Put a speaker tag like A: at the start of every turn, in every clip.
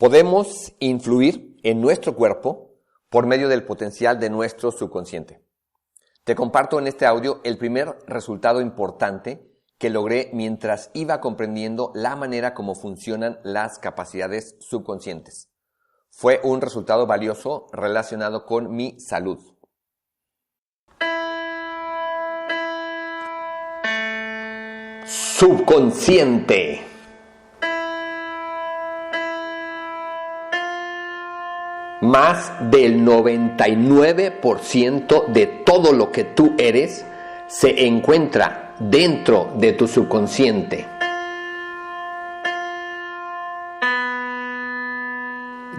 A: Podemos influir en nuestro cuerpo por medio del potencial de nuestro subconsciente. Te comparto en este audio el primer resultado importante que logré mientras iba comprendiendo la manera como funcionan las capacidades subconscientes. Fue un resultado valioso relacionado con mi salud. Subconsciente. Más del 99% de todo lo que tú eres se encuentra dentro de tu subconsciente.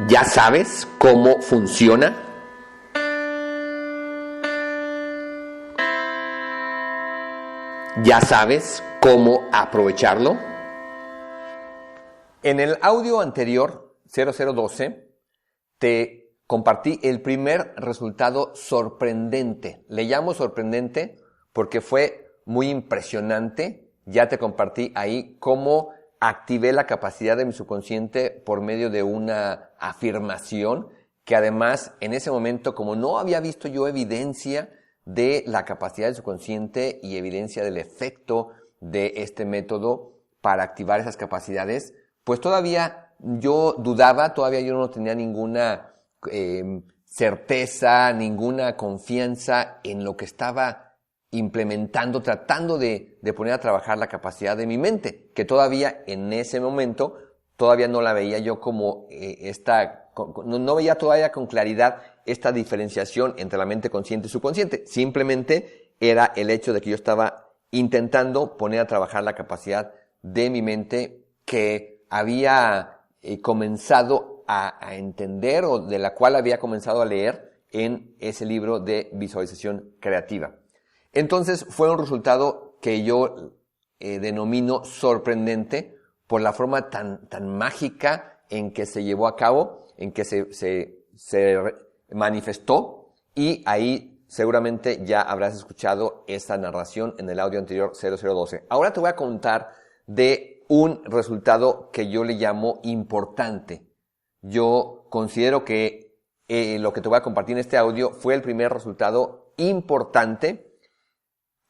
A: ¿Ya sabes cómo funciona? ¿Ya sabes cómo aprovecharlo? En el audio anterior, 0012, te compartí el primer resultado sorprendente. Le llamo sorprendente porque fue muy impresionante. Ya te compartí ahí cómo activé la capacidad de mi subconsciente por medio de una afirmación que además en ese momento, como no había visto yo evidencia de la capacidad del subconsciente y evidencia del efecto de este método para activar esas capacidades, pues todavía yo dudaba, todavía yo no tenía ninguna certeza, ninguna confianza en lo que estaba implementando, tratando de poner a trabajar la capacidad de mi mente, que todavía en ese momento, todavía no la veía yo como no veía todavía con claridad esta diferenciación entre la mente consciente y subconsciente. Simplemente era el hecho de que yo estaba intentando poner a trabajar la capacidad de mi mente que había comenzado a entender o de la cual había comenzado a leer en ese libro de visualización creativa. Entonces fue un resultado que yo denomino sorprendente por la forma tan mágica en que se llevó a cabo, en que se manifestó, y ahí seguramente ya habrás escuchado esta narración en el audio anterior 0012. Ahora te voy a contar de un resultado que yo le llamo importante. Yo considero que lo que te voy a compartir en este audio fue el primer resultado importante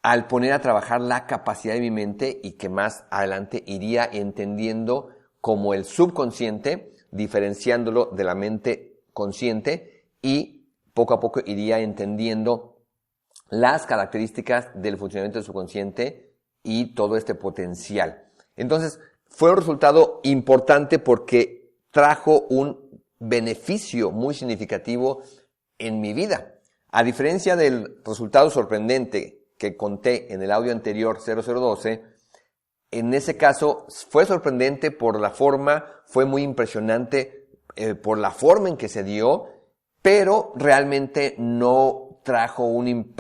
A: al poner a trabajar la capacidad de mi mente y que más adelante iría entendiendo como el subconsciente, diferenciándolo de la mente consciente, y poco a poco iría entendiendo las características del funcionamiento del subconsciente y todo este potencial. Entonces, fue un resultado importante porque trajo un beneficio muy significativo en mi vida. A diferencia del resultado sorprendente que conté en el audio anterior 0012, en ese caso fue sorprendente por la forma, fue muy impresionante por la forma en que se dio, pero realmente no trajo un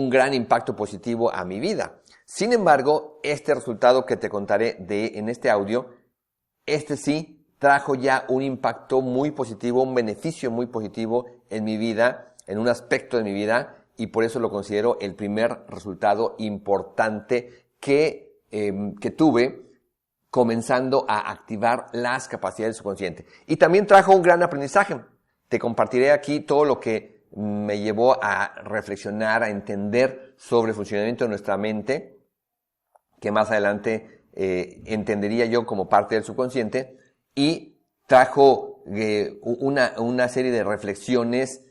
A: gran impacto positivo a mi vida. Sin embargo, este resultado que te contaré en este audio, sí trajo ya un impacto muy positivo, un beneficio muy positivo en mi vida, en un aspecto de mi vida, y por eso lo considero el primer resultado importante que tuve comenzando a activar las capacidades del subconsciente. Y también trajo un gran aprendizaje. Te compartiré aquí todo lo que me llevó a reflexionar, a entender sobre el funcionamiento de nuestra mente, que más adelante entendería yo como parte del subconsciente, y trajo una serie de reflexiones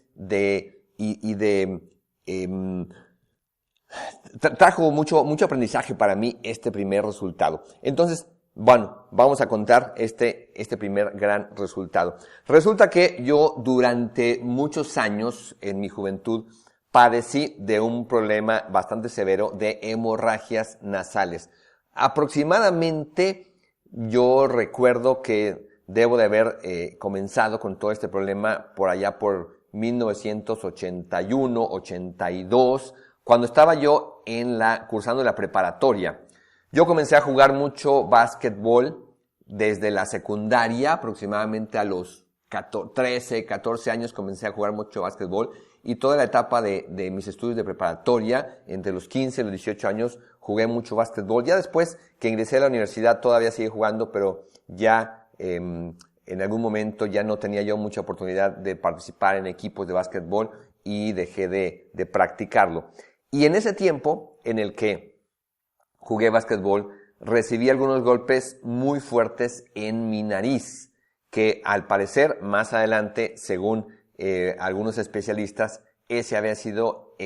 A: trajo mucho aprendizaje para mí este primer resultado. Entonces, bueno, vamos a contar este primer gran resultado. Resulta que yo durante muchos años en mi juventud padecí de un problema bastante severo de hemorragias nasales. Aproximadamente yo recuerdo que debo de haber comenzado con todo este problema por allá por 1981, 82, cuando estaba yo cursando la preparatoria. Yo comencé a jugar mucho básquetbol desde la secundaria, aproximadamente a los 13, 14 años comencé a jugar mucho básquetbol, y toda la etapa de mis estudios de preparatoria, entre los 15 y los 18 años, jugué mucho básquetbol. Ya después que ingresé a la universidad todavía seguí jugando, pero ya en algún momento ya no tenía yo mucha oportunidad de participar en equipos de básquetbol y dejé de practicarlo. Y en ese tiempo en el que jugué básquetbol, recibí algunos golpes muy fuertes en mi nariz, que al parecer más adelante, según algunos especialistas, ese había sido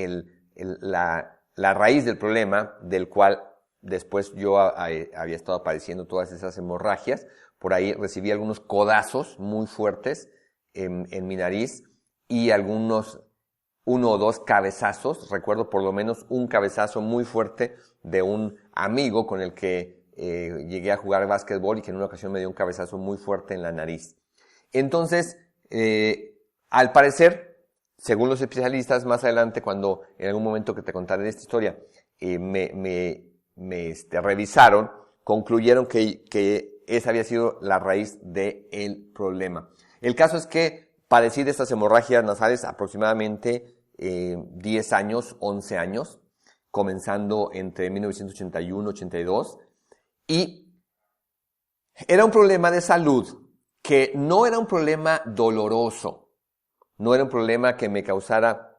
A: la raíz del problema, del cual después yo había estado padeciendo todas esas hemorragias. Por ahí recibí algunos codazos muy fuertes en mi nariz y uno o dos cabezazos. Recuerdo por lo menos un cabezazo muy fuerte de un amigo con el que llegué a jugar básquetbol y que en una ocasión me dio un cabezazo muy fuerte en la nariz. Entonces, al parecer, según los especialistas, más adelante, cuando en algún momento que te contaré de esta historia, me revisaron, concluyeron que esa había sido la raíz del problema. El caso es que padecí de estas hemorragias nasales aproximadamente 10 años, 11 años, comenzando entre 1981 y 82, y era un problema de salud que no era un problema doloroso, no era un problema que me causara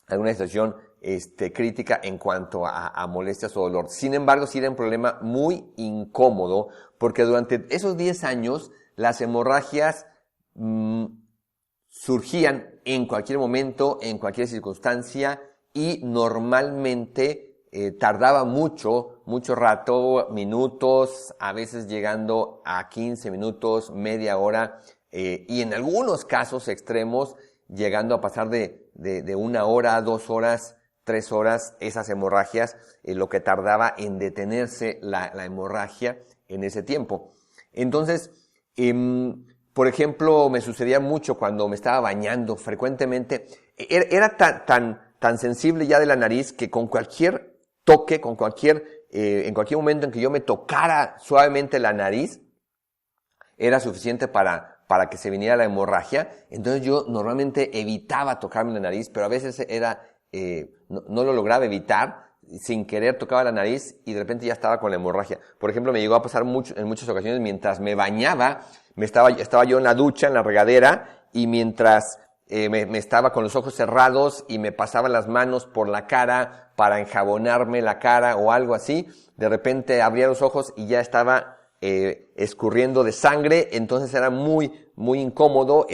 A: alguna situación crítica en cuanto a molestias o dolor. Sin embargo, sí era un problema muy incómodo, porque durante esos 10 años las hemorragias surgían en cualquier momento, en cualquier circunstancia, y normalmente tardaba mucho rato, minutos, a veces llegando a 15 minutos, media hora, y en algunos casos extremos, llegando a pasar de 1 hora, 2 horas, 3 horas, esas hemorragias, lo que tardaba en detenerse la hemorragia en ese tiempo. Entonces, por ejemplo, me sucedía mucho cuando me estaba bañando frecuentemente. Era tan sensible ya de la nariz que con cualquier toque, en cualquier momento en que yo me tocara suavemente la nariz, era suficiente para que se viniera la hemorragia. Entonces yo normalmente evitaba tocarme la nariz, pero a veces no lo lograba evitar, sin querer tocaba la nariz y de repente ya estaba con la hemorragia. Por ejemplo, me llegó a pasar en muchas ocasiones mientras me bañaba, estaba yo en la ducha, en la regadera, y mientras me estaba con los ojos cerrados y me pasaba las manos por la cara para enjabonarme la cara o algo así, de repente abría los ojos y ya estaba escurriendo de sangre. Entonces era muy, muy incómodo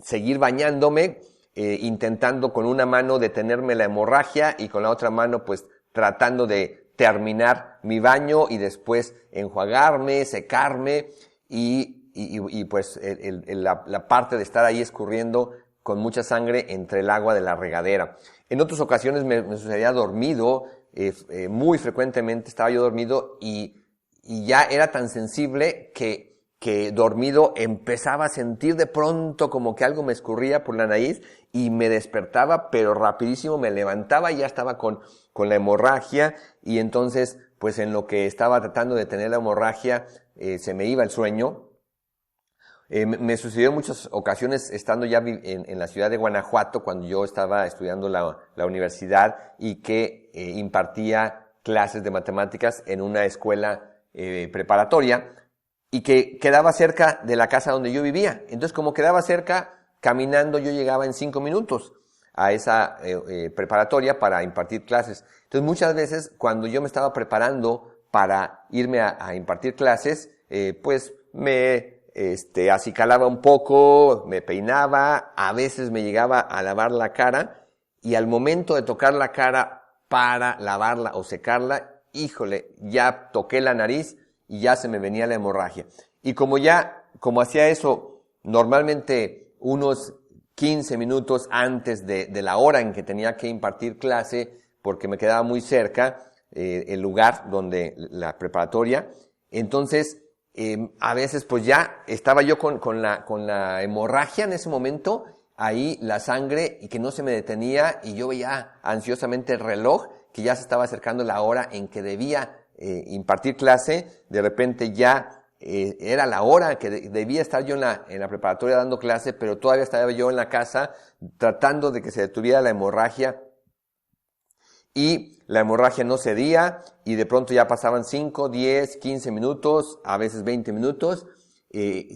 A: seguir bañándome, intentando con una mano detenerme la hemorragia y con la otra mano pues tratando de terminar mi baño y después enjuagarme, secarme y pues la parte de estar ahí escurriendo con mucha sangre entre el agua de la regadera. En otras ocasiones me sucedía dormido, muy frecuentemente estaba yo dormido y ya era tan sensible que dormido empezaba a sentir de pronto como que algo me escurría por la nariz y me despertaba, pero rapidísimo me levantaba y ya estaba con la hemorragia, y entonces pues en lo que estaba tratando de tener la hemorragia se me iba el sueño. Me sucedió en muchas ocasiones estando ya en la ciudad de Guanajuato, cuando yo estaba estudiando la universidad y que impartía clases de matemáticas en una escuela preparatoria, y que quedaba cerca de la casa donde yo vivía. Entonces, como quedaba cerca, caminando yo llegaba en 5 minutos a esa preparatoria para impartir clases. Entonces, muchas veces cuando yo me estaba preparando para irme a impartir clases, pues me acicalaba un poco, me peinaba, a veces me llegaba a lavar la cara, y al momento de tocar la cara para lavarla o secarla, híjole, ya toqué la nariz y ya se me venía la hemorragia. Y como hacía eso normalmente unos 15 minutos antes de la hora en que tenía que impartir clase, porque me quedaba muy cerca el lugar donde la preparatoria, entonces a veces pues ya estaba yo con la hemorragia en ese momento, ahí la sangre, y que no se me detenía, y yo veía ansiosamente el reloj, que ya se estaba acercando la hora en que debía impartir clase. De repente ya era la hora que debía estar yo en la preparatoria dando clase, pero todavía estaba yo en la casa tratando de que se detuviera la hemorragia, y la hemorragia no cedía, y de pronto ya pasaban 5, 10, 15 minutos, a veces 20 minutos,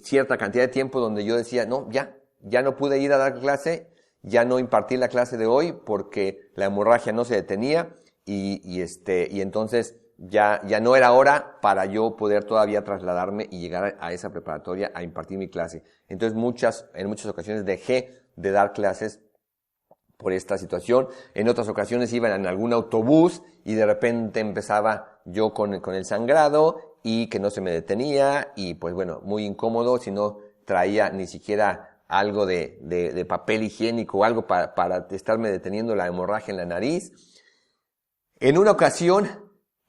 A: cierta cantidad de tiempo donde yo decía, no, ya no pude ir a dar clase, ya no impartí la clase de hoy porque la hemorragia no se detenía y entonces ya no era hora para yo poder todavía trasladarme y llegar a esa preparatoria a impartir mi clase. Entonces en muchas ocasiones dejé de dar clases por esta situación. En otras ocasiones iba en algún autobús y de repente empezaba yo con el sangrado y que no se me detenía y pues bueno, muy incómodo si no traía ni siquiera algo de papel higiénico o algo para estarme deteniendo la hemorragia en la nariz. En una ocasión,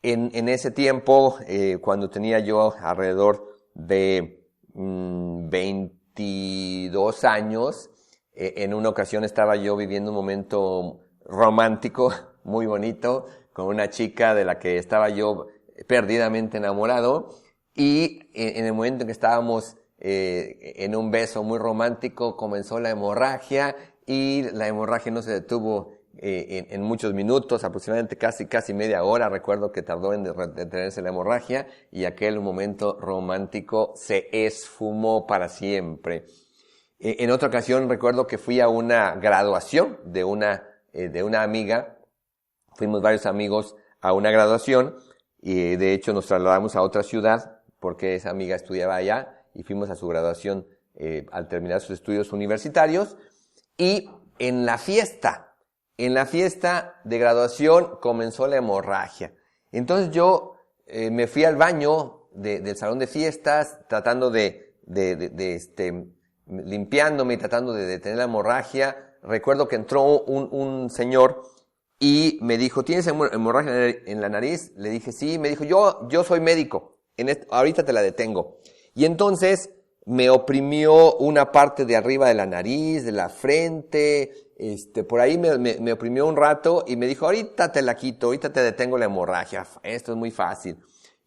A: en ese tiempo, cuando tenía yo alrededor de 22 años, en una ocasión estaba yo viviendo un momento romántico, muy bonito, con una chica de la que estaba yo perdidamente enamorado, y en el momento en que estábamos en un beso muy romántico, comenzó la hemorragia, y la hemorragia no se detuvo en muchos minutos, aproximadamente casi media hora, recuerdo que tardó en detenerse la hemorragia, y aquel momento romántico se esfumó para siempre. En otra ocasión recuerdo que fui a una graduación de una amiga, fuimos varios amigos a una graduación, y de hecho nos trasladamos a otra ciudad, porque esa amiga estudiaba allá, y fuimos a su graduación al terminar sus estudios universitarios, y en la fiesta de graduación comenzó la hemorragia. Entonces yo me fui al baño del salón de fiestas, tratando limpiándome y tratando de detener la hemorragia. Recuerdo que entró un señor y me dijo, ¿tienes hemorragia en la nariz? Le dije, sí. Me dijo, yo soy médico, ahorita te la detengo. Y entonces me oprimió una parte de arriba de la nariz, de la frente, por ahí me oprimió un rato y me dijo, ahorita te la quito, ahorita te detengo la hemorragia, esto es muy fácil.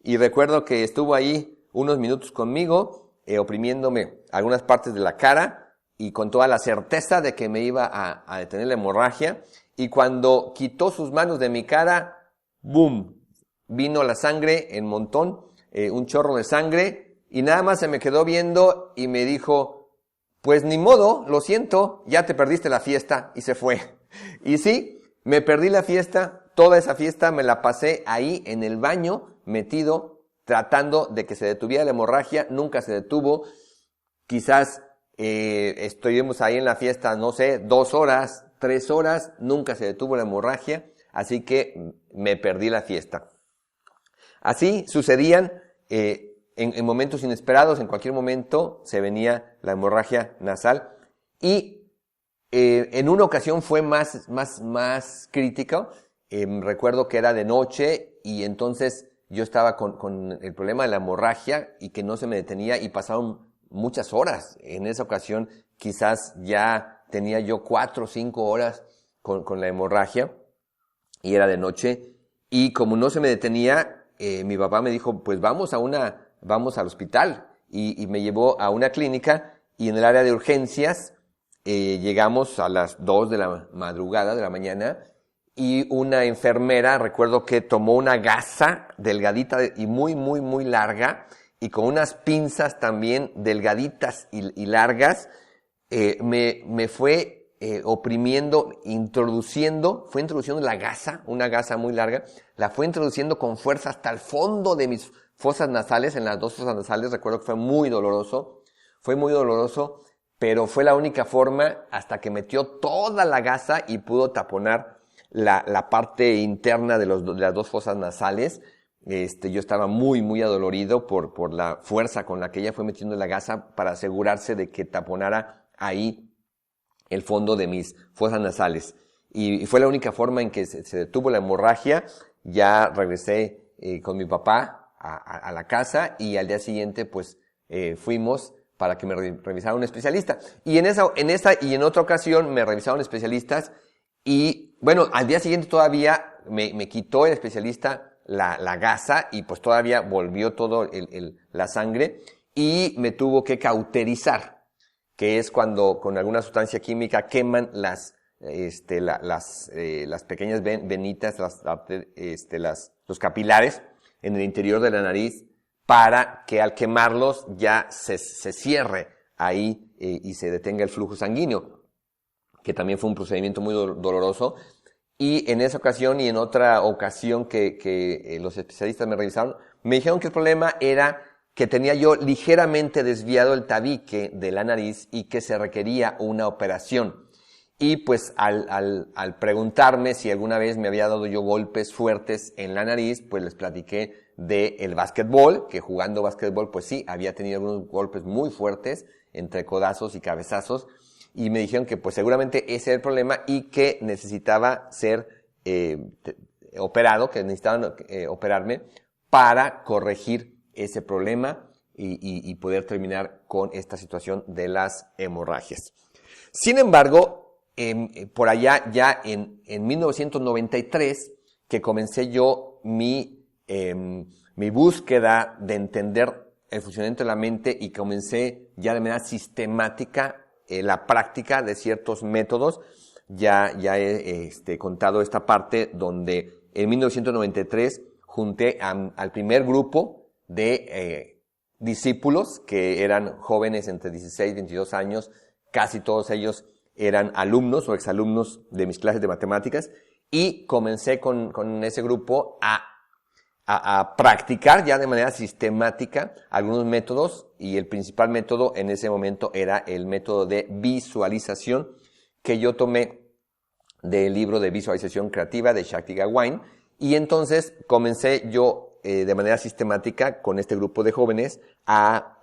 A: Y recuerdo que estuvo ahí unos minutos conmigo, oprimiéndome algunas partes de la cara y con toda la certeza de que me iba a detener la hemorragia. Y cuando quitó sus manos de mi cara, ¡boom!, vino la sangre en montón, un chorro de sangre, y nada más se me quedó viendo y me dijo, pues ni modo, lo siento, ya te perdiste la fiesta, y se fue. Y sí, me perdí la fiesta, toda esa fiesta me la pasé ahí en el baño, metido, tratando de que se detuviera la hemorragia, nunca se detuvo. Quizás estuvimos ahí en la fiesta, no sé, 2 horas, 3 horas, nunca se detuvo la hemorragia, así que me perdí la fiesta. Así sucedían en momentos inesperados, en cualquier momento se venía la hemorragia nasal, y en una ocasión fue más crítico. Recuerdo que era de noche y entonces yo estaba con el problema de la hemorragia y que no se me detenía y pasaron muchas horas. En esa ocasión quizás ya tenía yo 4 o 5 horas con la hemorragia y era de noche, y como no se me detenía, mi papá me dijo, pues vamos al hospital, y me llevó a una clínica, y en el área de urgencias llegamos a las 2 de la madrugada de la mañana, y una enfermera, recuerdo que tomó una gasa delgadita y muy larga, y con unas pinzas también delgaditas y largas, me fue oprimiendo, fue introduciendo la gasa, una gasa muy larga, la fue introduciendo con fuerza hasta el fondo de mis fosas nasales, en las 2 fosas nasales. Recuerdo que fue muy doloroso, pero fue la única forma hasta que metió toda la gasa y pudo taponar la parte interna de las 2 fosas nasales. Yo estaba muy adolorido por la fuerza con la que ella fue metiendo la gasa para asegurarse de que taponara ahí el fondo de mis fosas nasales. Y fue la única forma en que se detuvo la hemorragia. Ya regresé con mi papá a la casa, y al día siguiente pues fuimos para que me revisara un especialista. Y en esta y en otra ocasión me revisaron especialistas, y bueno, al día siguiente todavía me quitó el especialista la gasa, y pues todavía volvió todo la sangre, y me tuvo que cauterizar, que es cuando con alguna sustancia química queman las pequeñas venitas, los capilares en el interior de la nariz, para que al quemarlos ya se cierre ahí y se detenga el flujo sanguíneo, que también fue un procedimiento muy doloroso. Y en esa ocasión y en otra ocasión que los especialistas me revisaron, me dijeron que el problema era que tenía yo ligeramente desviado el tabique de la nariz y que se requería una operación. Y pues al preguntarme si alguna vez me había dado yo golpes fuertes en la nariz, pues les platiqué del básquetbol, que jugando básquetbol pues sí, había tenido algunos golpes muy fuertes entre codazos y cabezazos, y me dijeron que pues seguramente ese era el problema y que necesitaba ser operado, que necesitaban operarme para corregir ese problema y poder terminar con esta situación de las hemorragias. Sin embargo, por allá ya en 1993, que comencé yo mi búsqueda de entender el funcionamiento de la mente y comencé ya de manera sistemática la práctica de ciertos métodos. Ya he contado esta parte donde en 1993 junté al primer grupo de discípulos que eran jóvenes entre 16 y 22 años, casi todos ellos eran alumnos o exalumnos de mis clases de matemáticas, y comencé con ese grupo a practicar ya de manera sistemática algunos métodos, y el principal método en ese momento era el método de visualización que yo tomé del libro de visualización creativa de Shakti Gawain. Y entonces comencé yo de manera sistemática con este grupo de jóvenes a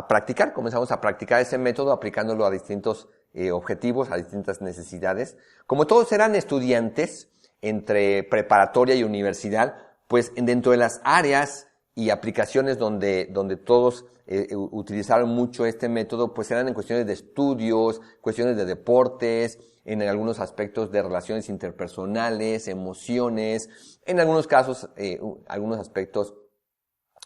A: practicar. Comenzamos a practicar ese método aplicándolo a distintos objetivos, a distintas necesidades. Como todos eran estudiantes entre preparatoria y universidad, pues dentro de las áreas y aplicaciones donde todos utilizaron mucho este método, pues eran en cuestiones de estudios, cuestiones de deportes, en algunos aspectos de relaciones interpersonales, emociones, en algunos casos, algunos aspectos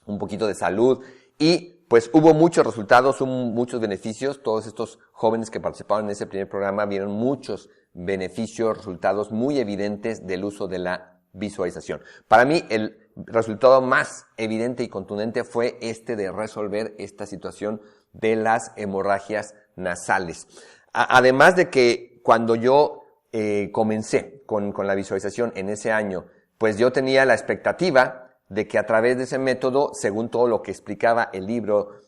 A: un poquito de salud, y pues hubo muchos resultados, hubo muchos beneficios. Todos estos jóvenes que participaron en ese primer programa vieron muchos beneficios, resultados muy evidentes del uso de la visualización. Para mí, el resultado más evidente y contundente fue de resolver esta situación de las hemorragias nasales. Además de que cuando yo comencé con la visualización en ese año, pues yo tenía la expectativa de que a través de ese método, según todo lo que explicaba el libro,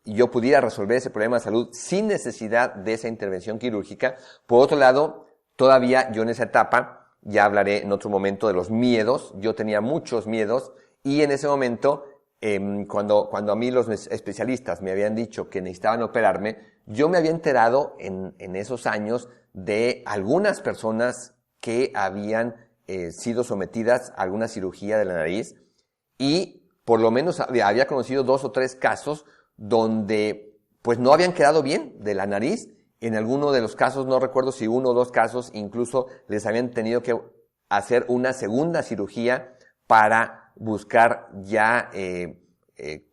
A: yo pudiera resolver ese problema de salud sin necesidad de esa intervención quirúrgica. Por otro lado, todavía yo en esa etapa, ya hablaré en otro momento de los miedos, yo tenía muchos miedos, y en ese momento, cuando a mí los especialistas me habían dicho que necesitaban operarme, yo me había enterado en esos años de algunas personas que habían sido sometidas a alguna cirugía de la nariz, y por lo menos había conocido 2 o 3 casos donde pues no habían quedado bien de la nariz. En alguno de los casos, no recuerdo si 1 o 2 casos, incluso les habían tenido que hacer una segunda cirugía para buscar ya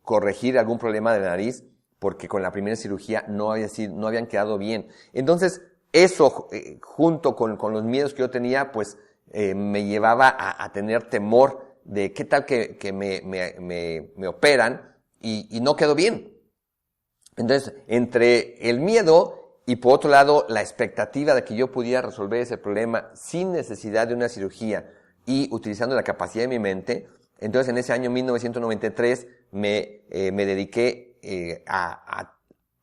A: corregir algún problema de la nariz, porque con la primera cirugía no habían quedado bien. Entonces, eso junto con los miedos que yo tenía, pues me llevaba a tener temor de qué tal que me operan y no quedó bien. Entonces, entre el miedo y por otro lado la expectativa de que yo pudiera resolver ese problema sin necesidad de una cirugía y utilizando la capacidad de mi mente, entonces en ese año 1993 me dediqué a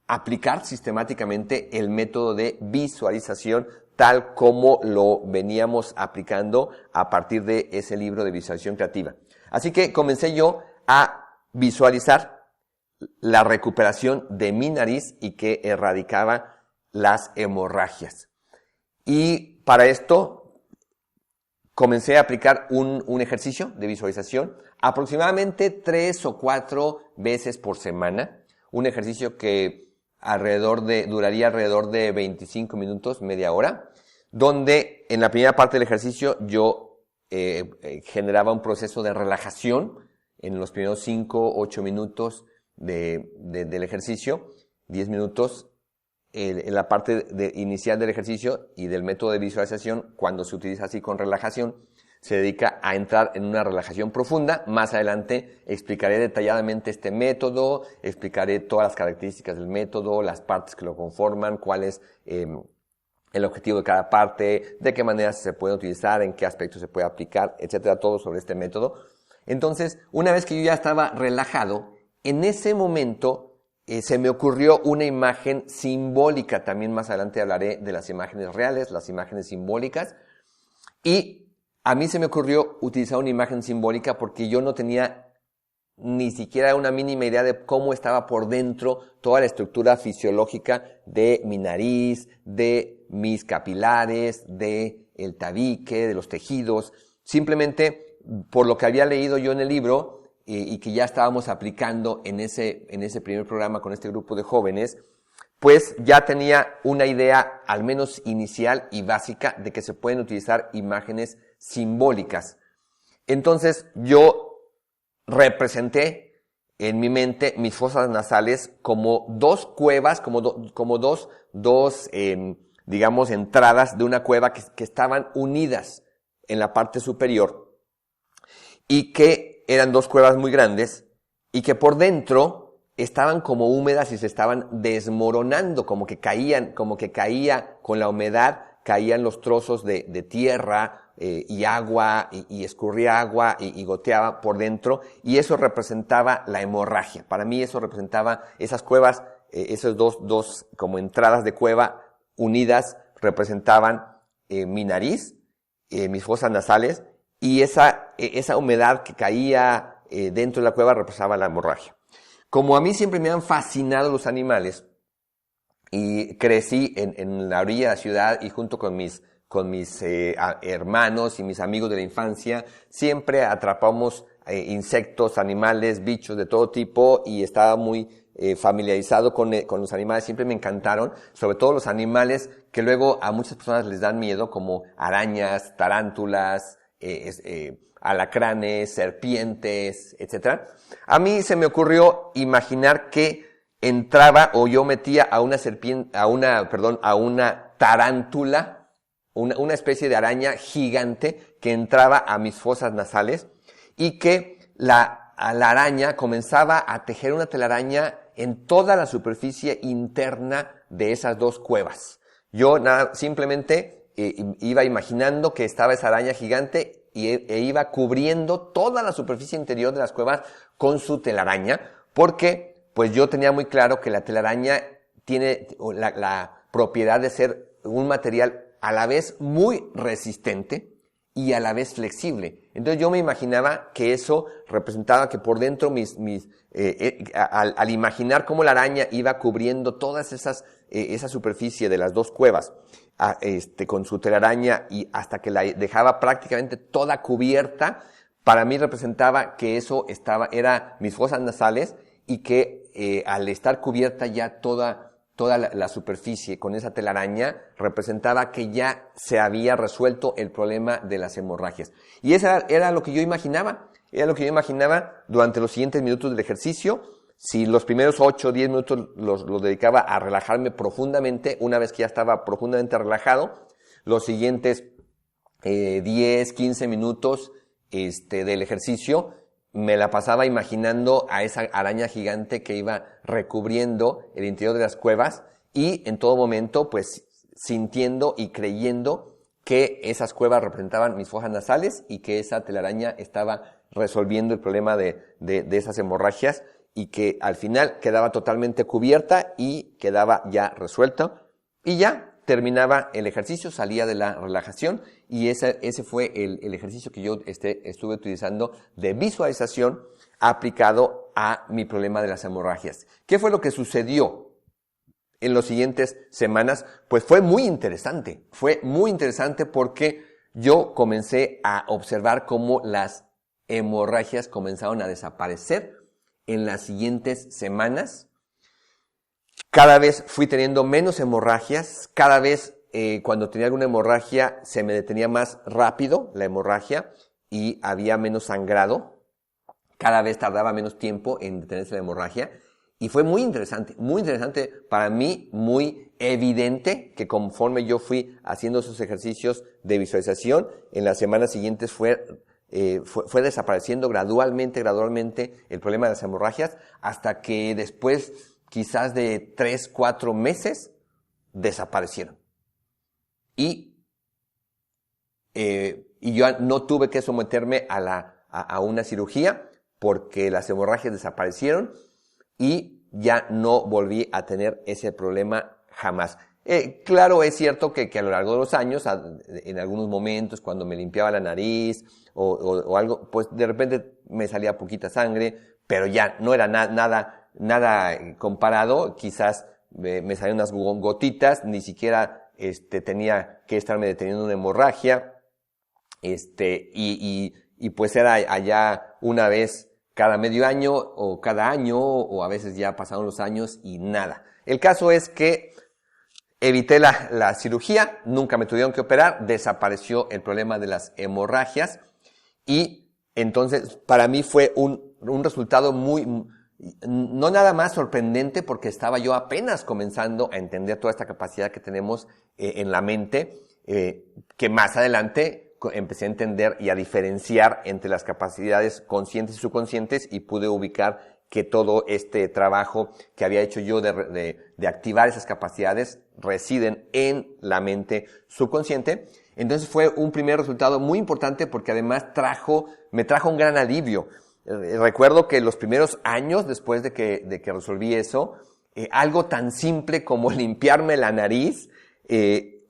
A: aplicar sistemáticamente el método de visualización tal como lo veníamos aplicando a partir de ese libro de visualización creativa. Así que comencé yo a visualizar la recuperación de mi nariz y que erradicaba las hemorragias. Y para esto comencé a aplicar un ejercicio de visualización aproximadamente 3 o 4 veces por semana. Un ejercicio que duraría alrededor de 25 minutos, media hora, donde en la primera parte del ejercicio yo generaba un proceso de relajación en los primeros 5 o 8 minutos del ejercicio, 10 minutos en la parte inicial del ejercicio y del método de visualización, cuando se utiliza así con relajación, se dedica a entrar en una relajación profunda. Más adelante explicaré detalladamente este método, explicaré todas las características del método, las partes que lo conforman, cuál es el objetivo de cada parte, de qué manera se puede utilizar, en qué aspectos se puede aplicar, etcétera, todo sobre este método. Entonces, una vez que yo ya estaba relajado, en ese momento se me ocurrió una imagen simbólica. También más adelante hablaré de las imágenes reales, las imágenes simbólicas. Y a mí se me ocurrió utilizar una imagen simbólica porque yo no tenía ni siquiera una mínima idea de cómo estaba por dentro toda la estructura fisiológica de mi nariz, de mis capilares, de el tabique, de los tejidos. Simplemente por lo que había leído yo en el libro y que ya estábamos aplicando en ese primer programa con este grupo de jóvenes, pues ya tenía una idea al menos inicial y básica de que se pueden utilizar imágenes simbólicas. Entonces yo representé en mi mente mis fosas nasales como dos cuevas, como dos digamos, entradas de una cueva que estaban unidas en la parte superior y que eran dos cuevas muy grandes y que por dentro estaban como húmedas y se estaban desmoronando, como que caía con la humedad, caían los trozos de tierra y agua y escurría agua y goteaba por dentro, y eso representaba la hemorragia. Para mí eso representaba esas cuevas, esas dos como entradas de cueva unidas representaban mi nariz, mis fosas nasales, y esa humedad que caía dentro de la cueva representaba la hemorragia. Como a mí siempre me han fascinado los animales y crecí en la orilla de la ciudad y junto con mis hermanos y mis amigos de la infancia, siempre atrapamos insectos, animales, bichos de todo tipo y estaba muy familiarizado con los animales. Siempre me encantaron, sobre todo los animales que luego a muchas personas les dan miedo, como arañas, tarántulas, alacranes, serpientes, etcétera. A mí se me ocurrió imaginar que entraba o yo metía a una tarántula, una especie de araña gigante que entraba a mis fosas nasales y que la araña comenzaba a tejer una telaraña en toda la superficie interna de esas dos cuevas. Yo simplemente iba imaginando que estaba esa araña gigante e iba cubriendo toda la superficie interior de las cuevas con su telaraña, porque pues yo tenía muy claro que la telaraña tiene la propiedad de ser un material a la vez muy resistente y a la vez flexible. Entonces yo me imaginaba que eso representaba que por dentro al imaginar cómo la araña iba cubriendo todas esa superficie de las dos cuevas, con su telaraña y hasta que la dejaba prácticamente toda cubierta, para mí representaba que eso era mis fosas nasales y que al estar cubierta ya toda la superficie con esa telaraña representaba que ya se había resuelto el problema de las hemorragias. Y eso era lo que yo imaginaba. Era lo que yo imaginaba durante los siguientes minutos del ejercicio. Si los primeros 8 o 10 minutos los dedicaba a relajarme profundamente, una vez que ya estaba profundamente relajado, los siguientes 10, 15 minutos del ejercicio me la pasaba imaginando a esa araña gigante que iba recubriendo el interior de las cuevas y en todo momento pues sintiendo y creyendo que esas cuevas representaban mis fosas nasales y que esa telaraña estaba resolviendo el problema de esas hemorragias y que al final quedaba totalmente cubierta y quedaba ya resuelta y ya terminaba el ejercicio, salía de la relajación y ese fue el ejercicio que yo estuve utilizando de visualización aplicado a mi problema de las hemorragias. ¿Qué fue lo que sucedió en las siguientes semanas? Pues fue muy interesante porque yo comencé a observar cómo las hemorragias comenzaron a desaparecer en las siguientes semanas. Cada vez fui teniendo menos hemorragias, cada vez cuando tenía alguna hemorragia se me detenía más rápido la hemorragia y había menos sangrado, cada vez tardaba menos tiempo en detenerse la hemorragia Y fue muy interesante para mí, muy evidente que conforme yo fui haciendo esos ejercicios de visualización, en las semanas siguientes fue desapareciendo gradualmente el problema de las hemorragias, hasta que después, quizás de 3, 4 meses, desaparecieron. Y yo no tuve que someterme a una cirugía, porque las hemorragias desaparecieron y ya no volví a tener ese problema jamás. Claro, es cierto que a lo largo de los años, en algunos momentos, cuando me limpiaba la nariz o algo, pues de repente me salía poquita sangre, pero ya no era nada comparado. Quizás me salían unas gotitas, ni siquiera tenía que estarme deteniendo una hemorragia, y pues era allá una vez cada medio año o cada año, o a veces ya pasaron los años y nada. El caso es que evité la cirugía, nunca me tuvieron que operar, desapareció el problema de las hemorragias, y entonces para mí fue un resultado no nada más sorprendente, porque estaba yo apenas comenzando a entender toda esta capacidad que tenemos en la mente, que más adelante empecé a entender y a diferenciar entre las capacidades conscientes y subconscientes, y pude ubicar que todo este trabajo que había hecho yo de activar esas capacidades residen en la mente subconsciente. Entonces fue un primer resultado muy importante, porque además me trajo un gran alivio. Recuerdo que los primeros años después de que resolví eso, algo tan simple como limpiarme la nariz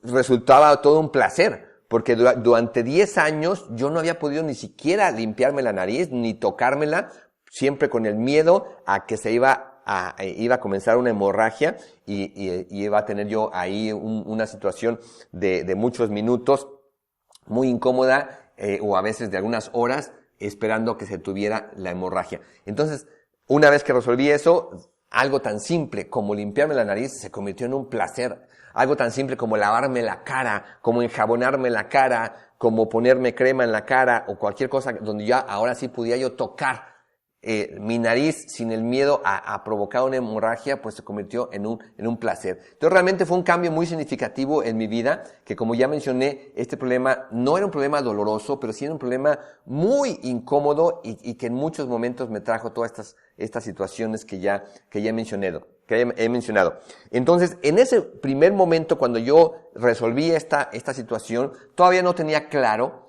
A: resultaba todo un placer. Porque durante 10 años yo no había podido ni siquiera limpiarme la nariz, ni tocármela, siempre con el miedo a que iba a comenzar una hemorragia y iba a tener yo ahí una situación de muchos minutos muy incómoda, o a veces de algunas horas, esperando que se tuviera la hemorragia. Entonces, una vez que resolví eso, algo tan simple como limpiarme la nariz se convirtió en un placer. Algo tan simple como lavarme la cara, como enjabonarme la cara, como ponerme crema en la cara, o cualquier cosa donde ya ahora sí pudiera yo tocar mi nariz sin el miedo a provocar una hemorragia, pues se convirtió en un placer. Entonces realmente fue un cambio muy significativo en mi vida, que como ya mencioné, este problema no era un problema doloroso, pero sí era un problema muy incómodo, y que en muchos momentos me trajo todas estas situaciones que ya he mencionado. Entonces, en ese primer momento, cuando yo resolví esta situación, todavía no tenía claro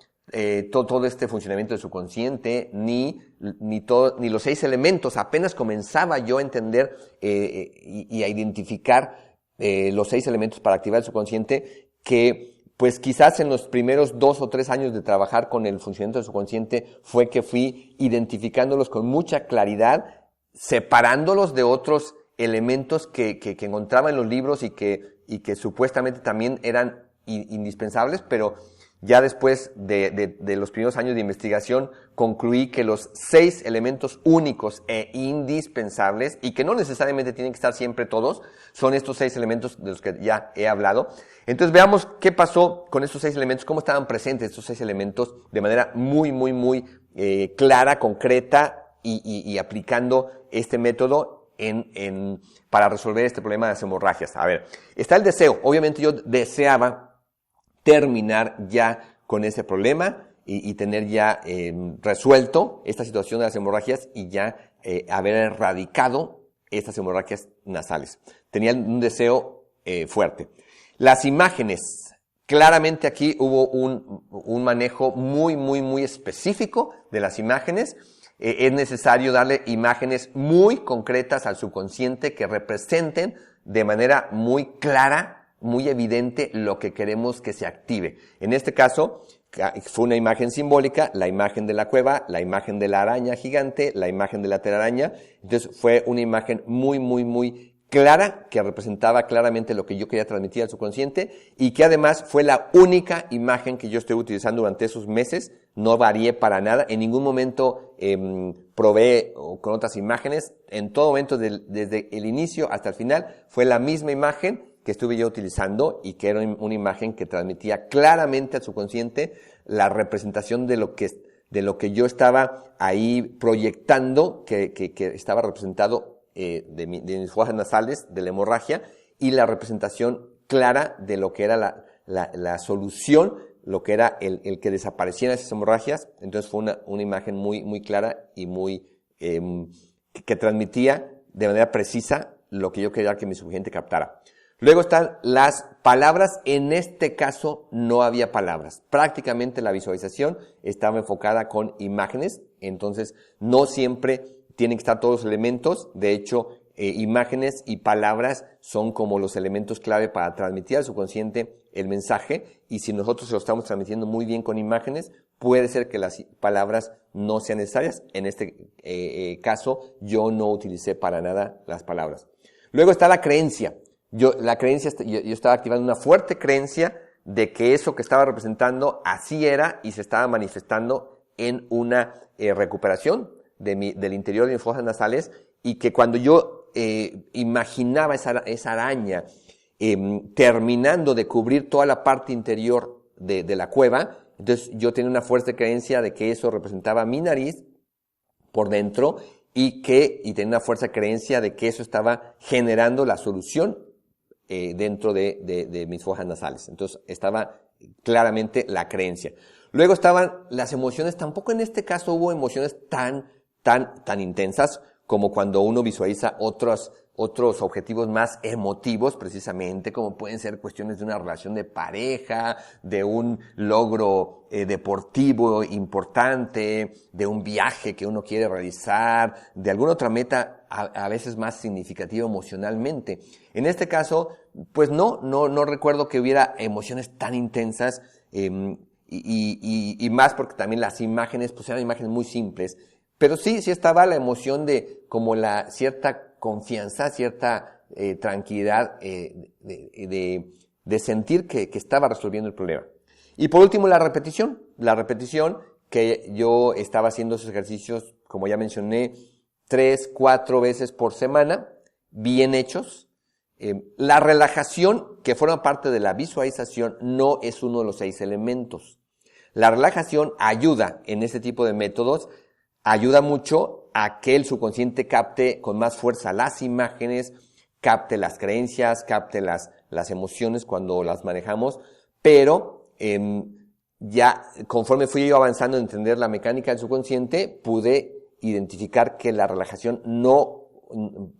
A: todo este funcionamiento del subconsciente, ni los 6 elementos. Apenas comenzaba yo a entender y a identificar los 6 elementos para activar el subconsciente, que pues quizás en los primeros 2 o 3 años de trabajar con el funcionamiento del subconsciente fue que fui identificándolos con mucha claridad, separándolos de otros elementos que encontraba en los libros y que supuestamente también eran indispensables, pero ya después de los primeros años de investigación concluí que los 6 elementos únicos e indispensables, y que no necesariamente tienen que estar siempre todos, son estos 6 elementos de los que ya he hablado. Entonces veamos qué pasó con estos 6 elementos, cómo estaban presentes estos 6 elementos de manera muy clara, concreta, y aplicando este método para resolver este problema de las hemorragias. A ver, está el deseo. Obviamente yo deseaba terminar ya con ese problema y tener ya resuelto esta situación de las hemorragias, y ya haber erradicado estas hemorragias nasales. Tenía un deseo fuerte. Las imágenes. Claramente aquí hubo un manejo muy específico de las imágenes. Es necesario darle imágenes muy concretas al subconsciente que representen de manera muy clara, muy evidente, lo que queremos que se active. En este caso, fue una imagen simbólica, la imagen de la cueva, la imagen de la araña gigante, la imagen de la telaraña. Entonces fue una imagen muy clara, que representaba claramente lo que yo quería transmitir al subconsciente, y que además fue la única imagen que yo estuve utilizando durante esos meses. No varié para nada, en ningún momento probé con otras imágenes. En todo momento, desde el inicio hasta el final, fue la misma imagen que estuve yo utilizando, y que era una imagen que transmitía claramente al subconsciente la representación de lo que yo estaba ahí proyectando, que estaba representado de mis fosas nasales, de la hemorragia, y la representación clara de lo que era la solución, lo que era el que desaparecieran esas hemorragias. Entonces fue una imagen muy clara y que transmitía de manera precisa lo que yo quería que mi subconsciente captara. Luego están las palabras. En este caso no había palabras. Prácticamente la visualización estaba enfocada con imágenes. Entonces no siempre tienen que estar todos los elementos. De hecho, imágenes y palabras son como los elementos clave para transmitir al subconsciente el mensaje. Y si nosotros lo estamos transmitiendo muy bien con imágenes, puede ser que las palabras no sean necesarias. En este caso, yo no utilicé para nada las palabras. Luego está la creencia. Yo estaba activando una fuerte creencia de que eso que estaba representando así era y se estaba manifestando en una recuperación del interior de mis fosas nasales, y que cuando yo imaginaba esa araña terminando de cubrir toda la parte interior de la cueva, entonces yo tenía una fuerte creencia de que eso representaba mi nariz por dentro y tenía una fuerte creencia de que eso estaba generando la solución dentro de mis fosas nasales. Entonces estaba claramente la creencia. Luego estaban las emociones. Tampoco en este caso hubo emociones tan intensas como cuando uno visualiza otros objetivos más emotivos, precisamente, como pueden ser cuestiones de una relación de pareja, de un logro deportivo importante, de un viaje que uno quiere realizar, de alguna otra meta a veces más significativa emocionalmente. En este caso, pues no recuerdo que hubiera emociones tan intensas, y más porque también las imágenes, pues eran imágenes muy simples. Pero sí estaba la emoción de como la cierta confianza, cierta tranquilidad de sentir que estaba resolviendo el problema. Y por último, la repetición. La repetición, que yo estaba haciendo esos ejercicios, como ya mencioné, 3-4 veces por semana, bien hechos. La relajación, que forma parte de la visualización, no es uno de los 6 elementos. La relajación ayuda en este tipo de métodos, ayuda mucho a que el subconsciente capte con más fuerza las imágenes, capte las creencias, capte las emociones cuando las manejamos, pero ya conforme fui yo avanzando en entender la mecánica del subconsciente, pude identificar que la relajación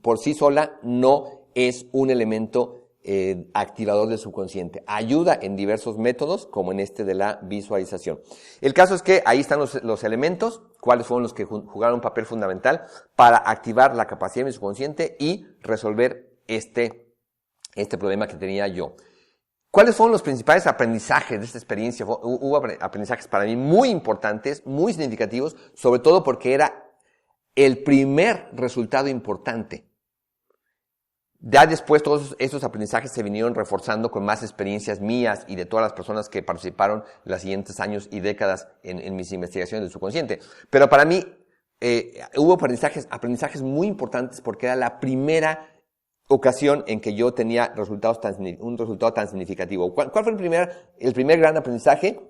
A: por sí sola no es un elemento activador del subconsciente. Ayuda en diversos métodos, como en este de la visualización. El caso es que ahí están los elementos, cuáles fueron los que jugaron un papel fundamental para activar la capacidad de mi subconsciente y resolver este problema que tenía yo. ¿Cuáles fueron los principales aprendizajes de esta experiencia? Hubo aprendizajes para mí muy importantes, muy significativos, sobre todo porque era el primer resultado importante. Ya después todos estos aprendizajes se vinieron reforzando con más experiencias mías y de todas las personas que participaron en los siguientes años y décadas en mis investigaciones del subconsciente. Pero para mí hubo aprendizajes muy importantes porque era la primera ocasión en que yo tenía un resultado tan significativo. ¿Cuál fue el primer gran aprendizaje?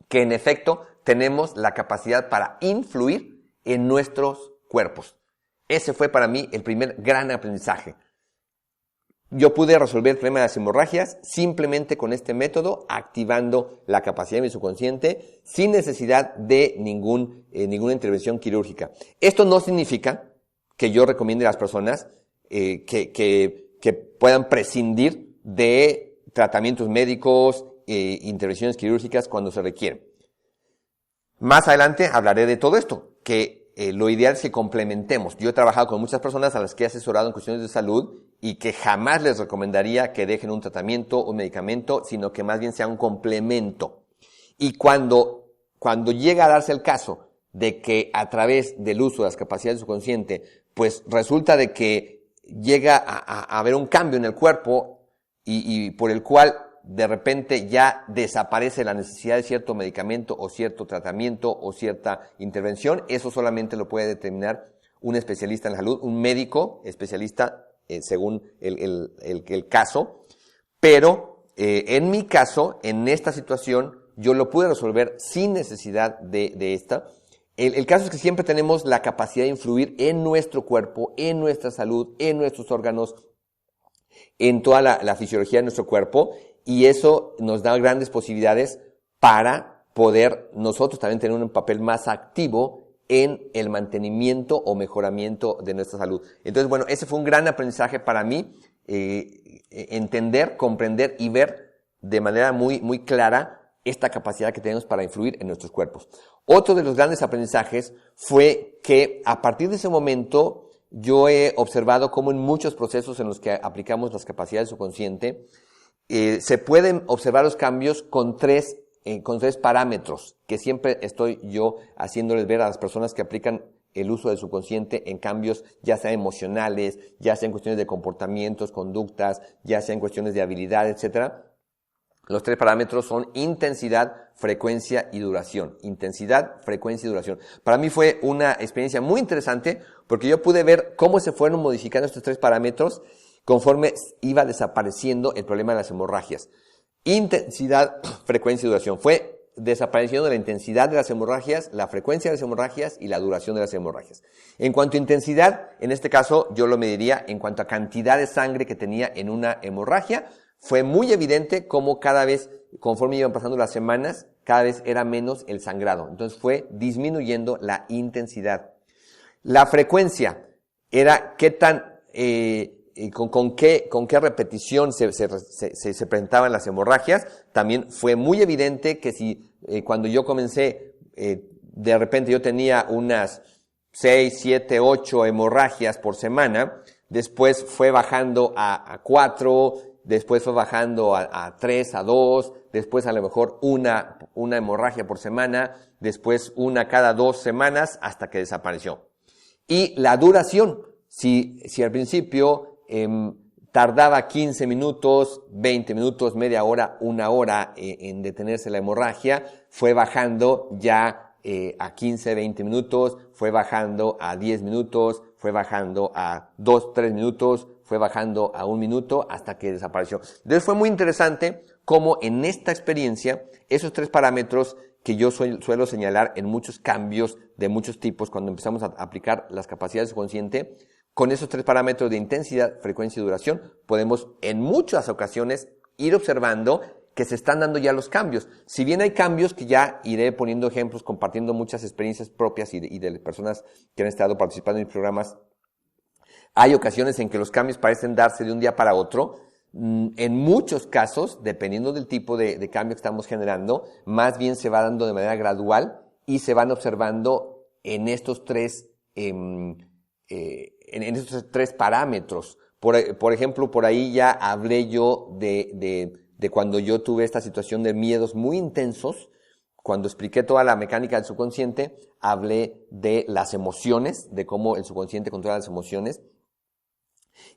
A: Que en efecto tenemos la capacidad para influir en nuestros cuerpos. Ese fue para mí el primer gran aprendizaje. Yo pude resolver el problema de las hemorragias simplemente con este método, activando la capacidad de mi subconsciente sin necesidad de ninguna intervención quirúrgica. Esto no significa que yo recomiende a las personas que puedan prescindir de tratamientos médicos, intervenciones quirúrgicas cuando se requieren. Más adelante hablaré de todo esto, que lo ideal es que complementemos. Yo he trabajado con muchas personas a las que he asesorado en cuestiones de salud y que jamás les recomendaría que dejen un tratamiento, un medicamento, sino que más bien sea un complemento. Y cuando llega a darse el caso de que a través del uso de las capacidades del subconsciente, pues resulta de que llega a haber un cambio en el cuerpo y por el cual de repente ya desaparece la necesidad de cierto medicamento o cierto tratamiento o cierta intervención, eso solamente lo puede determinar un especialista en la salud, un médico especialista según el caso. Pero en mi caso, en esta situación, yo lo pude resolver sin necesidad de esta. El caso es que siempre tenemos la capacidad de influir en nuestro cuerpo, en nuestra salud, en nuestros órganos, en toda la fisiología de nuestro cuerpo, y eso nos da grandes posibilidades para poder nosotros también tener un papel más activo en el mantenimiento o mejoramiento de nuestra salud. Entonces, bueno, ese fue un gran aprendizaje para mí, entender, comprender y ver de manera muy, muy clara esta capacidad que tenemos para influir en nuestros cuerpos. Otro de los grandes aprendizajes fue que a partir de ese momento yo he observado cómo en muchos procesos en los que aplicamos las capacidades del subconsciente se pueden observar los cambios con tres parámetros que siempre estoy yo haciéndoles ver a las personas que aplican el uso del subconsciente en cambios, ya sea emocionales, ya sea en cuestiones de comportamientos, conductas, ya sea en cuestiones de habilidad, etcétera. Los tres parámetros son intensidad, frecuencia y duración. Intensidad, frecuencia y duración. Para mí fue una experiencia muy interesante porque yo pude ver cómo se fueron modificando estos tres parámetros conforme iba desapareciendo el problema de las hemorragias. Intensidad, frecuencia y duración. Fue desapareciendo la intensidad de las hemorragias, la frecuencia de las hemorragias y la duración de las hemorragias. En cuanto a intensidad, en este caso yo lo mediría en cuanto a cantidad de sangre que tenía en una hemorragia. Fue muy evidente cómo cada vez, conforme iban pasando las semanas, cada vez era menos el sangrado. Entonces fue disminuyendo la intensidad. La frecuencia era qué tan, con qué repetición se presentaban las hemorragias. También fue muy evidente que si cuando yo comencé, de repente yo tenía unas 6, 7, 8 hemorragias por semana, después fue bajando a 4, después fue bajando a 3, a 2, después a lo mejor una hemorragia por semana, después una cada 2 semanas hasta que desapareció. Y la duración, si al principio tardaba 15 minutos, 20 minutos, media hora, una hora en detenerse la hemorragia, fue bajando ya a 15, 20 minutos, fue bajando a 10 minutos, fue bajando a 2, 3 minutos, fue bajando a 1 minuto hasta que desapareció. Entonces fue muy interesante cómo en esta experiencia esos tres parámetros que yo suelo señalar en muchos cambios de muchos tipos cuando empezamos a aplicar las capacidades subconsciente, con esos tres parámetros de intensidad, frecuencia y duración, podemos en muchas ocasiones ir observando que se están dando ya los cambios. Si bien hay cambios que ya iré poniendo ejemplos, compartiendo muchas experiencias propias y de personas que han estado participando en mis programas, hay ocasiones en que los cambios parecen darse de un día para otro. En muchos casos, dependiendo del tipo de cambio que estamos generando, más bien se va dando de manera gradual y se van observando en estos tres parámetros. Por ejemplo, por ahí ya hablé yo de cuando yo tuve esta situación de miedos muy intensos. Cuando expliqué toda la mecánica del subconsciente, hablé de las emociones, de cómo el subconsciente controla las emociones.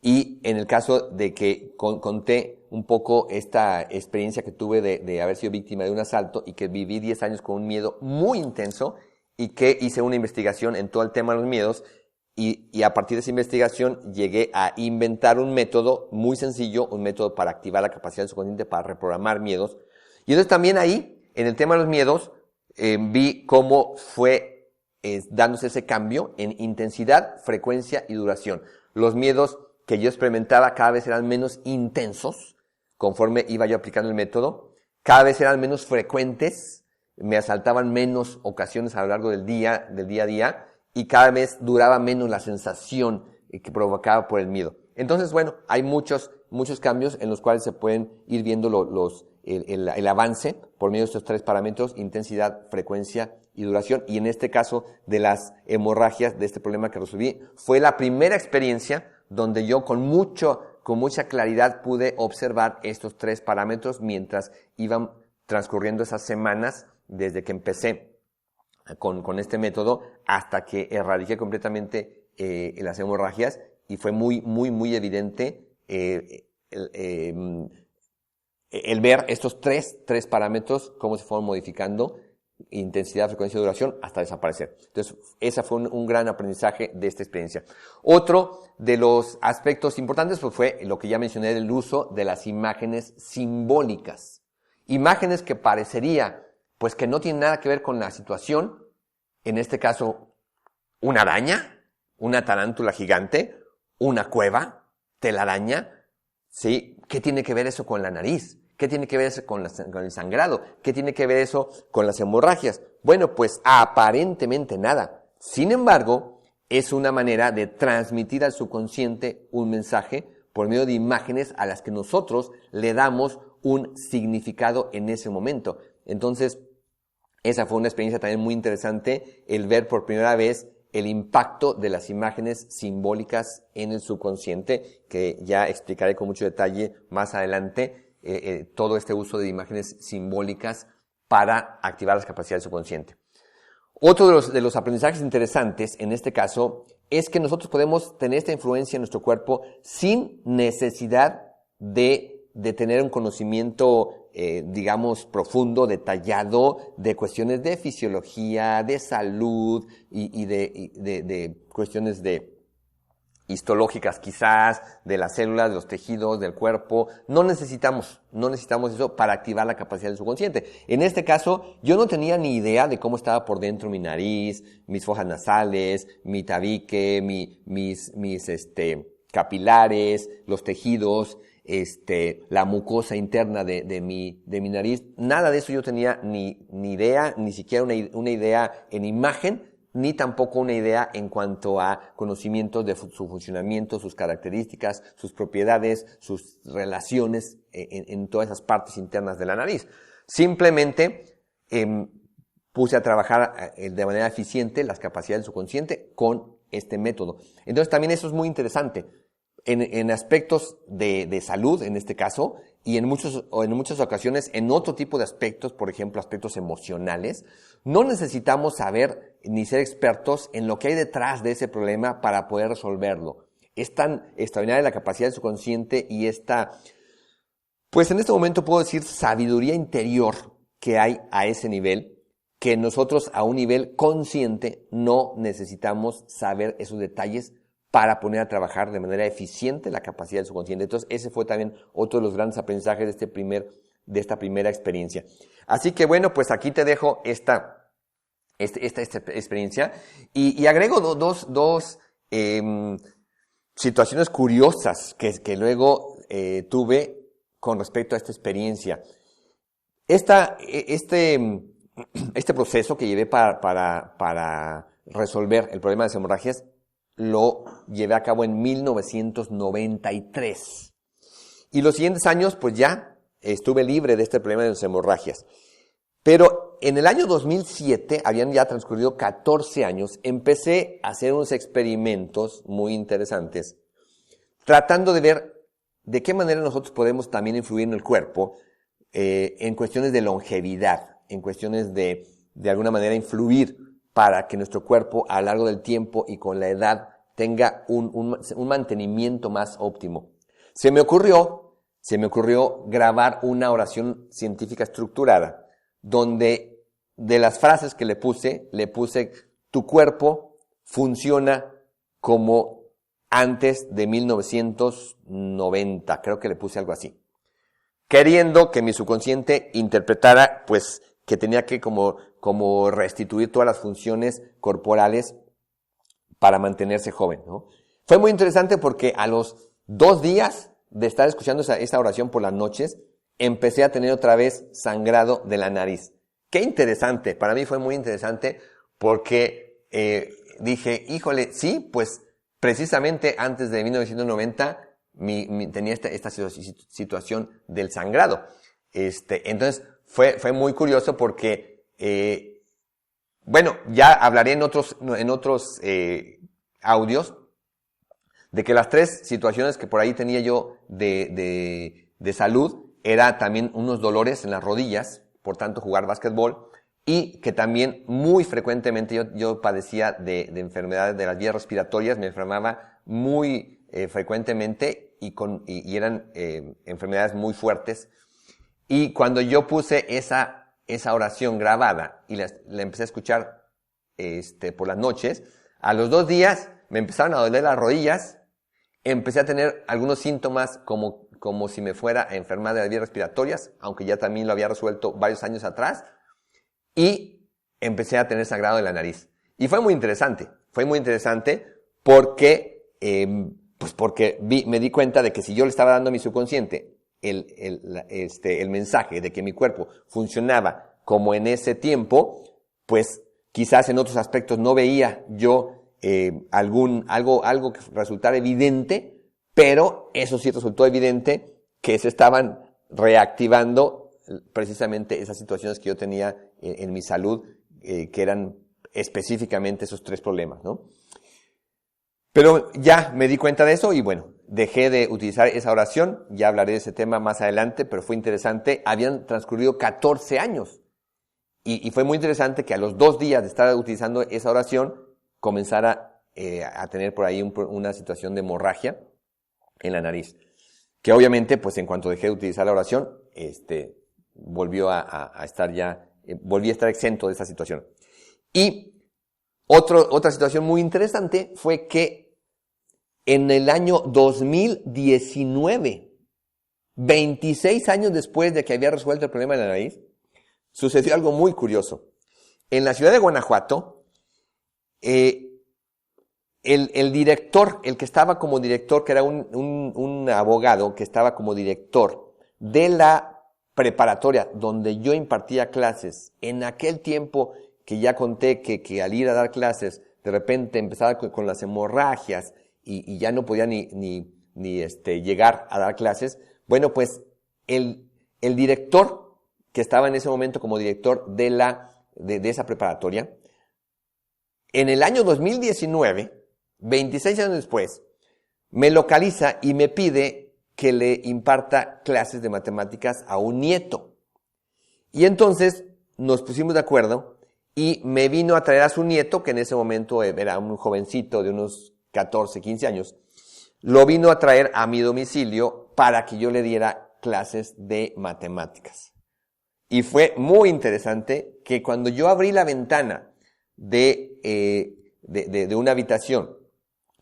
A: Y en el caso de que conté un poco esta experiencia que tuve de haber sido víctima de un asalto y que viví 10 años con un miedo muy intenso y que hice una investigación en todo el tema de los miedos y a partir de esa investigación llegué a inventar un método muy sencillo, un método para activar la capacidad del subconsciente para reprogramar miedos. Y entonces también ahí, en el tema de los miedos, vi cómo fue dándose ese cambio en intensidad, frecuencia y duración. Los miedos que yo experimentaba cada vez eran menos intensos, conforme iba yo aplicando el método, cada vez eran menos frecuentes, me asaltaban menos ocasiones a lo largo del día a día, y cada vez duraba menos la sensación que provocaba por el miedo. Entonces, bueno, hay muchos cambios en los cuales se pueden ir viendo el avance por medio de estos tres parámetros: intensidad, frecuencia y duración. Y en este caso de las hemorragias, de este problema que resolví, fue la primera experiencia donde yo con mucha claridad pude observar estos tres parámetros mientras iban transcurriendo esas semanas desde que empecé con este método hasta que erradiqué completamente las hemorragias, y fue muy evidente el ver estos tres parámetros, cómo se fueron modificando: intensidad, frecuencia y duración, hasta desaparecer. Entonces, ese fue un gran aprendizaje de esta experiencia. Otro de los aspectos importantes pues, fue lo que ya mencioné, del uso de las imágenes simbólicas. Imágenes que parecería pues que no tienen nada que ver con la situación, en este caso, una araña, una tarántula gigante, una cueva, telaraña, ¿sí? ¿Qué tiene que ver eso con la nariz? ¿Qué tiene que ver eso con el sangrado? ¿Qué tiene que ver eso con las hemorragias? Bueno, pues aparentemente nada. Sin embargo, es una manera de transmitir al subconsciente un mensaje por medio de imágenes a las que nosotros le damos un significado en ese momento. Entonces, esa fue una experiencia también muy interesante, el ver por primera vez el impacto de las imágenes simbólicas en el subconsciente, que ya explicaré con mucho detalle más adelante, todo este uso de imágenes simbólicas para activar las capacidades del subconsciente. Otro de los aprendizajes interesantes en este caso es que nosotros podemos tener esta influencia en nuestro cuerpo sin necesidad de tener un conocimiento, digamos, profundo, detallado de cuestiones de fisiología, de salud y de cuestiones de histológicas quizás, de las células, de los tejidos, del cuerpo. No necesitamos eso para activar la capacidad del subconsciente. En este caso, yo no tenía ni idea de cómo estaba por dentro mi nariz, mis fosas nasales, mi tabique, mis capilares, los tejidos, la mucosa interna de mi nariz. Nada de eso yo tenía ni idea, ni siquiera una idea en imagen, ni tampoco una idea en cuanto a conocimientos de su funcionamiento, sus características, sus propiedades, sus relaciones en todas esas partes internas de la nariz. Simplemente puse a trabajar de manera eficiente las capacidades del subconsciente con este método. Entonces también eso es muy interesante. En aspectos de salud, en este caso, y en muchas ocasiones en otro tipo de aspectos, por ejemplo, aspectos emocionales, no necesitamos saber ni ser expertos en lo que hay detrás de ese problema para poder resolverlo. Es tan extraordinaria la capacidad del subconsciente y esta, pues en este momento puedo decir, sabiduría interior que hay a ese nivel, que nosotros a un nivel consciente no necesitamos saber esos detalles para poner a trabajar de manera eficiente la capacidad del subconsciente. Entonces, ese fue también otro de los grandes aprendizajes de esta primera experiencia. Así que bueno, pues aquí te dejo esta experiencia y agrego dos situaciones curiosas que luego tuve con respecto a esta experiencia. Este proceso que llevé para resolver el problema de las hemorragias lo llevé a cabo en 1993. Y los siguientes años, pues ya estuve libre de este problema de las hemorragias. Pero en el año 2007, habían ya transcurrido 14 años, empecé a hacer unos experimentos muy interesantes, tratando de ver de qué manera nosotros podemos también influir en el cuerpo, en cuestiones de longevidad, en cuestiones de alguna manera influir para que nuestro cuerpo a lo largo del tiempo y con la edad tenga un mantenimiento más óptimo. Se me ocurrió grabar una oración científica estructurada, donde de las frases que le puse, tu cuerpo funciona como antes de 1990, creo que le puse algo así. Queriendo que mi subconsciente interpretara, pues, que tenía que como restituir todas las funciones corporales para mantenerse joven, ¿no? Fue muy interesante porque a los 2 días de estar escuchando esa oración por las noches, empecé a tener otra vez sangrado de la nariz. Qué interesante, para mí fue muy interesante porque dije, híjole, sí, pues precisamente antes de 1990 tenía esta situación del sangrado. Entonces fue muy curioso porque, bueno, ya hablaré en otros audios de que las 3 situaciones que por ahí tenía yo de salud era también unos dolores en las rodillas, por tanto jugar básquetbol, y que también muy frecuentemente yo padecía de enfermedades de las vías respiratorias, me enfermaba muy frecuentemente y eran enfermedades muy fuertes. Y cuando yo puse esa oración grabada y la empecé a escuchar por las noches, a los 2 días me empezaron a doler las rodillas, empecé a tener algunos síntomas como si me fuera a enfermar de las vías respiratorias, aunque ya también lo había resuelto varios años atrás, y empecé a tener sangrado de la nariz. Y fue muy interesante porque, porque me di cuenta de que si yo le estaba dando a mi subconsciente el mensaje de que mi cuerpo funcionaba como en ese tiempo, pues quizás en otros aspectos no veía yo algo que resultara evidente, pero eso sí resultó evidente que se estaban reactivando precisamente esas situaciones que yo tenía en mi salud, que eran específicamente esos 3 problemas, ¿no? Pero ya me di cuenta de eso y bueno, dejé de utilizar esa oración, ya hablaré de ese tema más adelante, pero fue interesante, habían transcurrido 14 años y fue muy interesante que a los 2 días de estar utilizando esa oración comenzara a tener por ahí una situación de hemorragia en la nariz, que obviamente pues en cuanto dejé de utilizar la oración, volvió a estar ya, volví a estar exento de esa situación. Y otra situación muy interesante fue que en el año 2019, 26 años después de que había resuelto el problema de la nariz, sucedió algo muy curioso. En la ciudad de Guanajuato, el director, el que estaba como director, que era un abogado que estaba como director de la preparatoria donde yo impartía clases, en aquel tiempo que ya conté que al ir a dar clases, de repente empezaba con las hemorragias y ya no podía ni llegar a dar clases. Bueno, pues el director que estaba en ese momento como director de esa preparatoria, en el año 2019, 26 años después, me localiza y me pide que le imparta clases de matemáticas a un nieto. Y entonces nos pusimos de acuerdo y me vino a traer a su nieto, que en ese momento era un jovencito de unos 14, 15 años, lo vino a traer a mi domicilio para que yo le diera clases de matemáticas. Y fue muy interesante que cuando yo abrí la ventana de una habitación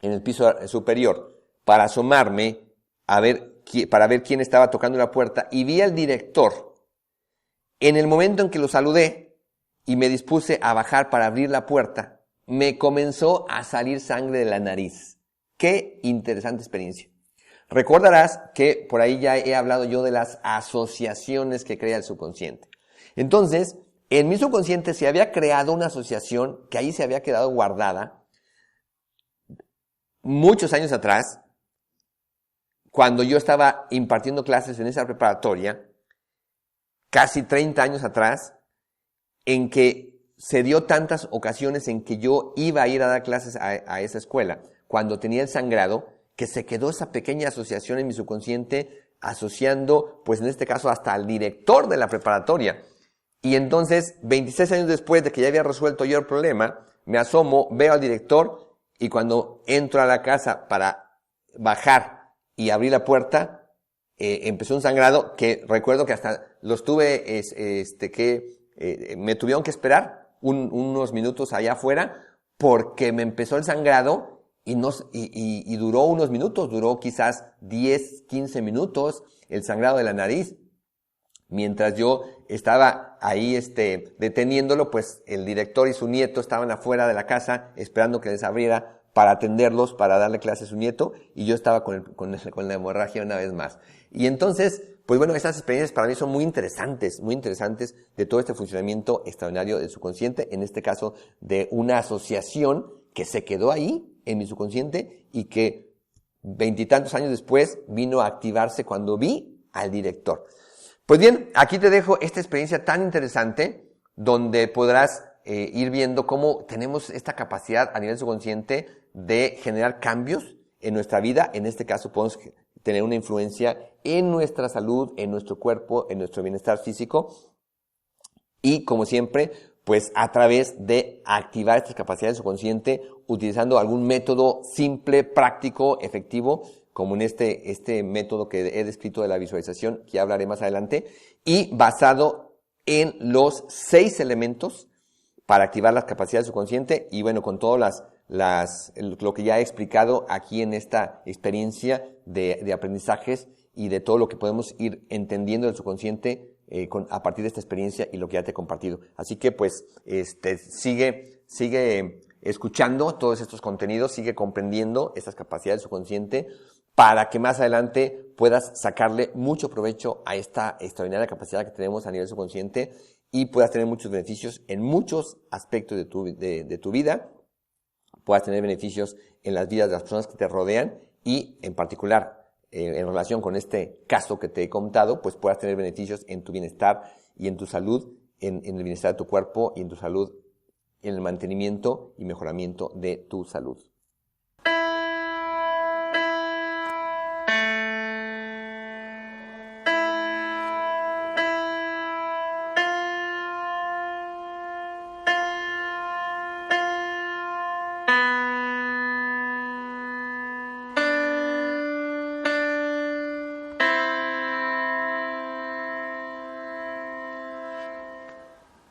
A: en el piso superior para asomarme para ver quién estaba tocando la puerta y vi al director, en el momento en que lo saludé y me dispuse a bajar para abrir la puerta, me comenzó a salir sangre de la nariz. ¡Qué interesante experiencia! Recordarás que por ahí ya he hablado yo de las asociaciones que crea el subconsciente. Entonces, en mi subconsciente se había creado una asociación que ahí se había quedado guardada muchos años atrás, cuando yo estaba impartiendo clases en esa preparatoria, casi 30 años atrás, en que se dio tantas ocasiones en que yo iba a ir a dar clases a esa escuela, cuando tenía el sangrado, que se quedó esa pequeña asociación en mi subconsciente, asociando, pues en este caso, hasta al director de la preparatoria. Y entonces, 26 años después de que ya había resuelto yo el problema, me asomo, veo al director, y cuando entro a la casa para bajar y abrir la puerta, empezó un sangrado que recuerdo que hasta los tuve, me tuvieron que esperar unos minutos allá afuera, porque me empezó el sangrado y duró unos minutos, duró quizás 10, 15 minutos el sangrado de la nariz. Mientras yo estaba ahí deteniéndolo, pues el director y su nieto estaban afuera de la casa esperando que les abriera para atenderlos, para darle clase a su nieto, y yo estaba con la hemorragia una vez más. Y entonces, pues bueno, estas experiencias para mí son muy interesantes de todo este funcionamiento extraordinario del subconsciente, en este caso de una asociación que se quedó ahí en mi subconsciente y que 20 y tantos años después vino a activarse cuando vi al director. Pues bien, aquí te dejo esta experiencia tan interesante donde podrás ir viendo cómo tenemos esta capacidad a nivel subconsciente de generar cambios en nuestra vida. En este caso podemos tener una influencia en nuestra salud, en nuestro cuerpo, en nuestro bienestar físico y, como siempre, pues a través de activar estas capacidades subconsciente utilizando algún método simple, práctico, efectivo, como en este método que he descrito de la visualización, que ya hablaré más adelante, y basado en los 6 elementos para activar las capacidades subconsciente, y bueno, con todas lo que ya he explicado aquí en esta experiencia de aprendizajes y de todo lo que podemos ir entendiendo del subconsciente a partir de esta experiencia y lo que ya te he compartido. Así que pues sigue escuchando todos estos contenidos, sigue comprendiendo estas capacidades de subconsciente para que más adelante puedas sacarle mucho provecho a esta extraordinaria capacidad que tenemos a nivel subconsciente y puedas tener muchos beneficios en muchos aspectos de tu vida, puedas tener beneficios en las vidas de las personas que te rodean y en particular en relación con este caso que te he contado, pues puedas tener beneficios en tu bienestar y en tu salud, en el bienestar de tu cuerpo y en tu salud, en el mantenimiento y mejoramiento de tu salud.